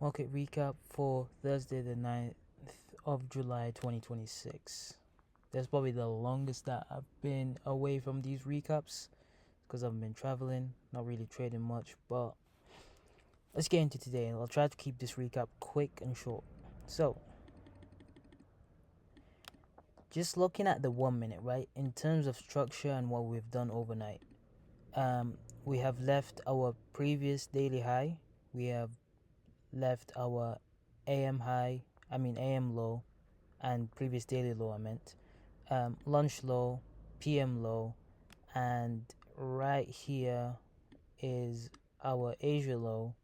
Market recap for Thursday, the 9th of July 2026. That's probably the longest that I've been away from these recaps because I've been traveling, not really trading much. But let's get into today. I'll try to keep this recap quick and short. So, just looking at the 1 minute, right? In terms of structure and what we've done overnight, we have left our previous daily high. We have left our AM high, AM low, and previous daily low, lunch low, PM low, and right here is our Asia low,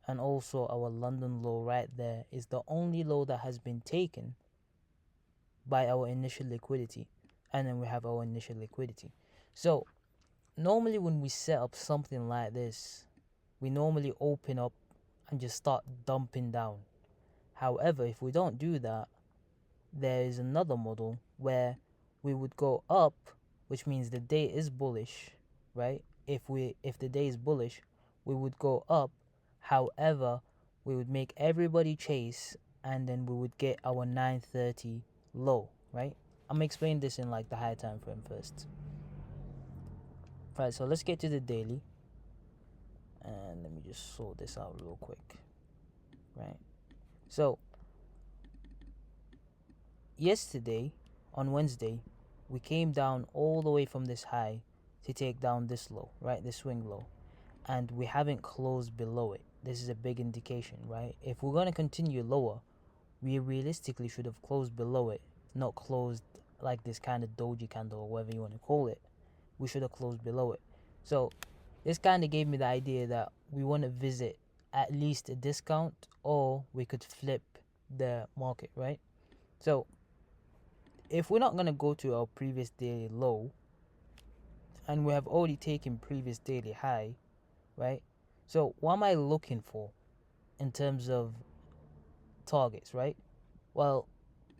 and also our London low right there is the only low that has been taken by our initial liquidity, and then we have our initial liquidity. So normally when we set up something like this, we normally open up and just start dumping down. However, if we don't do that, there is another model where we would go up, which means the day is bullish, right? If the day is bullish, we would go up. However, we would make everybody chase, and then we would get our 930 low, right? I'm gonna explain this in like the high time frame first. Right, so let's get to the daily, and let me just sort this out real quick. Right, so yesterday on Wednesday, we came down all the way from this high to take down this low, right? This swing low, and we haven't closed below it. This is a big indication, right? If we're going to continue lower, we realistically should have closed below it, not closed like this kind of doji candle or whatever you want to call it. We should have closed below it. So this kind of gave me the idea that we want to visit at least a discount, or we could flip the market, right? So if we're not going to go to our previous daily low, and we have already taken previous daily high, right? So what am I looking for in terms of targets, right? Well,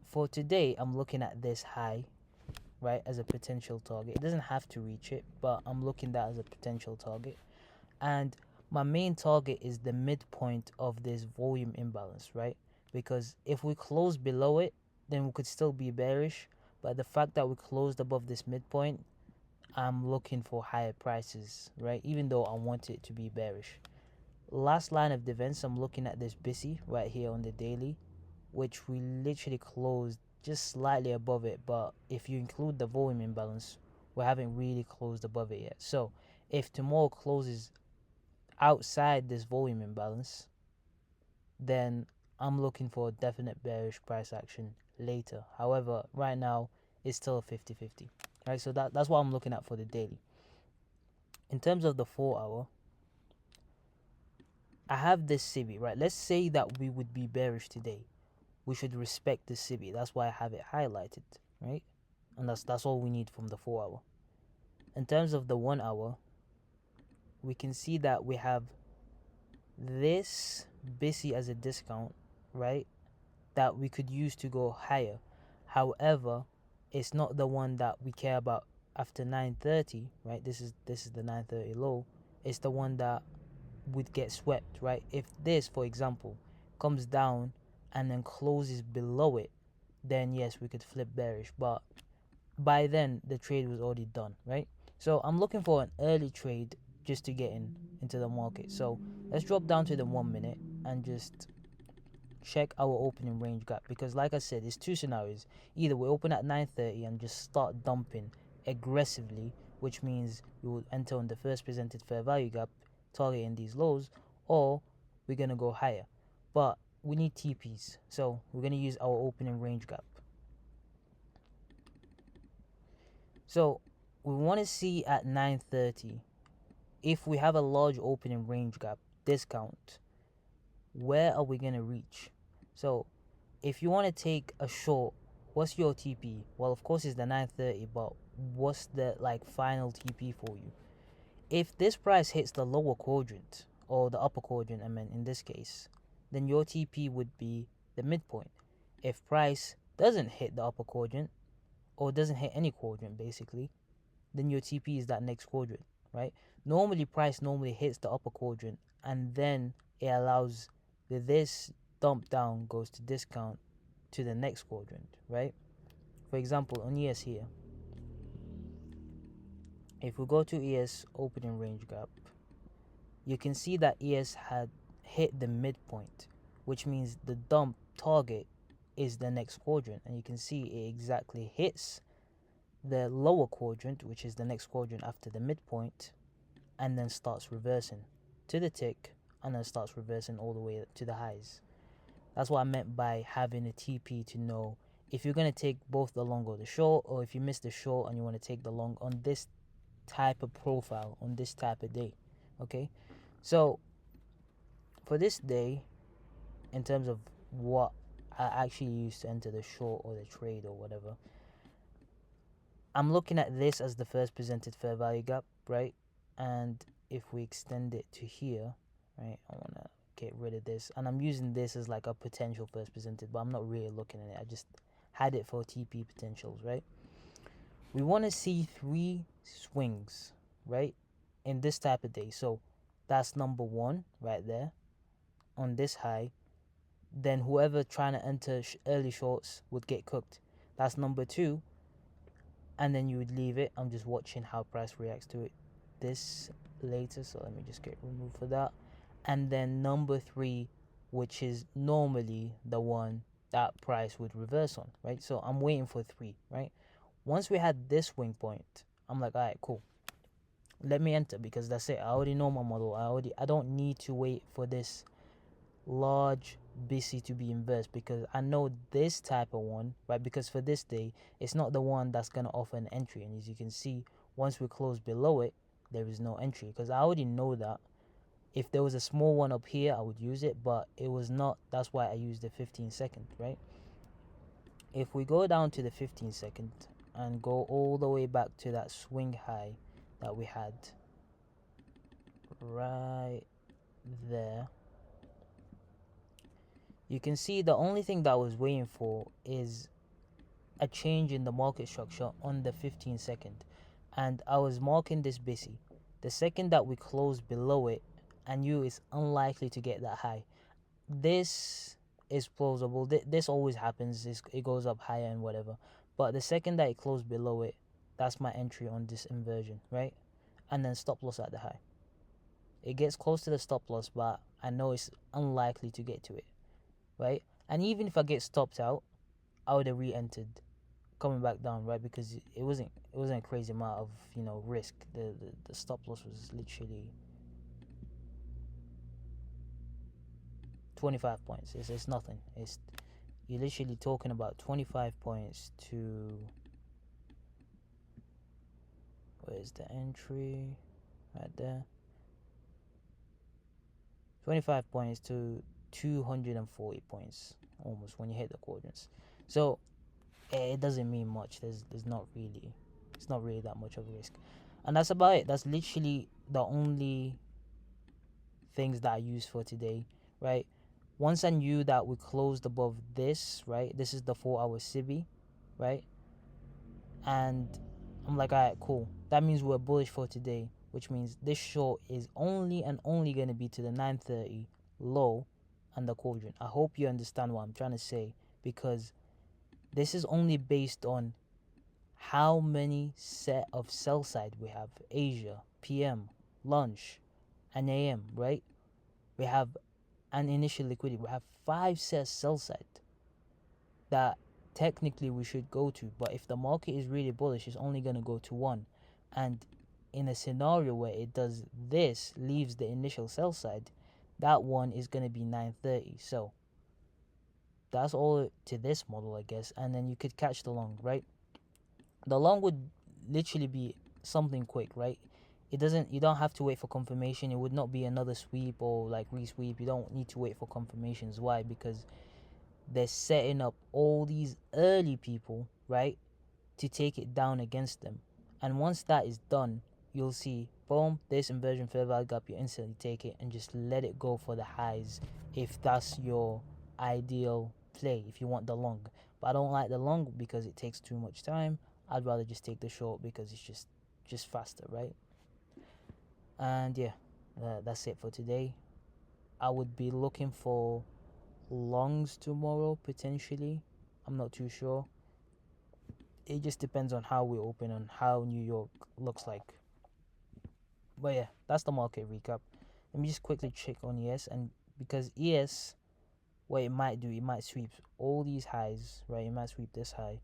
for today, I'm looking at this high, right, as a potential target. It doesn't have to reach it, but I'm looking at that as a potential target. And my main target is the midpoint of this volume imbalance, right? Because if we close below it, then we could still be bearish. But the fact that we closed above this midpoint, I'm looking for higher prices, right? Even though I want it to be bearish. Last line of defense, I'm looking at this BISI right here on the daily, which we literally closed just slightly above it. But if you include the volume imbalance, we haven't really closed above it yet. So if tomorrow closes outside this volume imbalance, then I'm looking for a definite bearish price action later. However, right now it's still a 50-50. Right? So that's what I'm looking at for the daily. In terms of the 4 hour, I have this CB, right? Let's say that we would be bearish today. We should respect the CB. That's why I have it highlighted, right? And that's all we need from the 4 hour. In terms of the 1 hour, we can see that we have this BISI as a discount, right? That we could use to go higher. However, it's not the one that we care about after 930, right? This is the 930 low. It's the one that would get swept, right? If this, for example, comes down and then closes below it, then yes, we could flip bearish. But by then, the trade was already done, right? So I'm looking for an early trade just to get into the market. So let's drop down to the 1 minute and just check our opening range gap, because like I said, it's two scenarios. Either we open at 930 and just start dumping aggressively, which means we will enter on the first presented fair value gap targeting these lows, or we're gonna go higher. But we need TPs, so we're gonna use our opening range gap. So we want to see at 930, if we have a large opening range gap discount, where are we gonna reach? So if you want to take a short, what's your TP? Well, of course it's the 930, but what's the like final TP for you? If this price hits the lower quadrant, or the upper quadrant, in this case, then your TP would be the midpoint. If price doesn't hit the upper quadrant, or doesn't hit any quadrant basically, then your TP is that next quadrant, right? Normally price hits the upper quadrant, and then it allows this dump down goes to discount to the next quadrant, right? For example, on ES here, if we go to ES opening range gap, you can see that ES had hit the midpoint, which means the dump target is the next quadrant, and you can see it exactly hits the lower quadrant, which is the next quadrant after the midpoint, and then starts reversing to the tick, and then starts reversing all the way to the highs. That's what I meant by having a TP to know if you're going to take both the long or the short, or if you miss the short and you want to take the long on this type of profile, on this type of day. Okay, so for this day, in terms of what I actually use to enter the short or the trade or whatever, I'm looking at this as the first presented fair value gap, right? And if we extend it to here, right, I want to get rid of this, and I'm using this as like a potential first presented, but I'm not really looking at it. I just had it for TP potentials, right? We want to see 3 swings, right, in this type of day. So that's number 1 right there on this high. Then whoever trying to enter early shorts would get cooked. That's number 2, and then you would leave it. I'm just watching how price reacts to it this later, so let me just get removed for that. And then number 3, which is normally the one that price would reverse on, right? So I'm waiting for 3, right? Once we had this swing point, I'm like, all right, cool, let me enter, because that's it. I already know my model. I don't need to wait for this large BC to be inversed, because I know this type of one, right? Because for this day, it's not the one that's gonna offer an entry, and as you can see, once we close below it, there is no entry, because I already know that. If there was a small one up here, I would use it, but it was not. That's why I used the 15-second, right? If we go down to the 15-second and go all the way back to that swing high that we had right there, you can see the only thing that I was waiting for is a change in the market structure on the 15-second, and I was marking this busy. The second that we close below it, I knew it's unlikely to get that high. This is plausible. This always happens. It goes up higher and whatever, but the second that it closed below it, that's my entry on this inversion, right? And then stop loss at the high. It gets close to the stop loss, but I know it's unlikely to get to it, right? And even if I get stopped out, I would have re-entered, coming back down, right? Because it wasn't a crazy amount of risk. The stop loss was literally 25 points. It's nothing. You're literally talking about 25 points to, where's the entry? Right there. 25 points to 240 points almost when you hit the quadrants. So it doesn't mean much. There's not really, it's not really that much of a risk, and that's about it. That's literally the only things that I used for today, right? Once I knew that we closed above this, right? This is the 4-hour CB, right? And I'm like, all right, cool. That means we're bullish for today, which means this short is only and only going to be to the 930 low and the quadrant. I hope you understand what I'm trying to say, because this is only based on how many set of sell side we have. Asia, PM, lunch, and AM, right? We have an initial liquidity. We have 5 sets sell side that technically we should go to, but if the market is really bullish, it's only going to go to 1. And in a scenario where it does this, leaves the initial sell side, that one is going to be 930. So that's all to this model, I guess. And then you could catch the long, right? The long would literally be something quick, right? You don't have to wait for confirmation. It would not be another sweep or like resweep. You don't need to wait for confirmations. Why? Because they're setting up all these early people, right, to take it down against them. And once that is done, you'll see, boom, this inversion fair value gap, you instantly take it and just let it go for the highs if that's your ideal play, if you want the long. But I don't like the long because it takes too much time. I'd rather just take the short because it's just faster, right? And yeah, that's it for today. I would be looking for longs tomorrow potentially. I'm not too sure. It just depends on how we open and how New York looks like. But yeah, that's the market recap. Let me just quickly check on ES, and because ES, what it might do, it might sweep all these highs, right? It might sweep this high.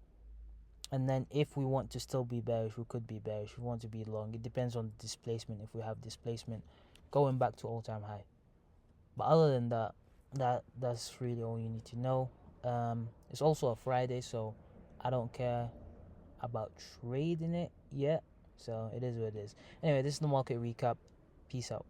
And then if we want to still be bearish, we could be bearish. If we want to be long, it depends on the displacement. If we have displacement going back to all-time high. But other than that, that's really all you need to know. It's also a Friday, so I don't care about trading it yet. So it is what it is. Anyway, this is the market recap. Peace out.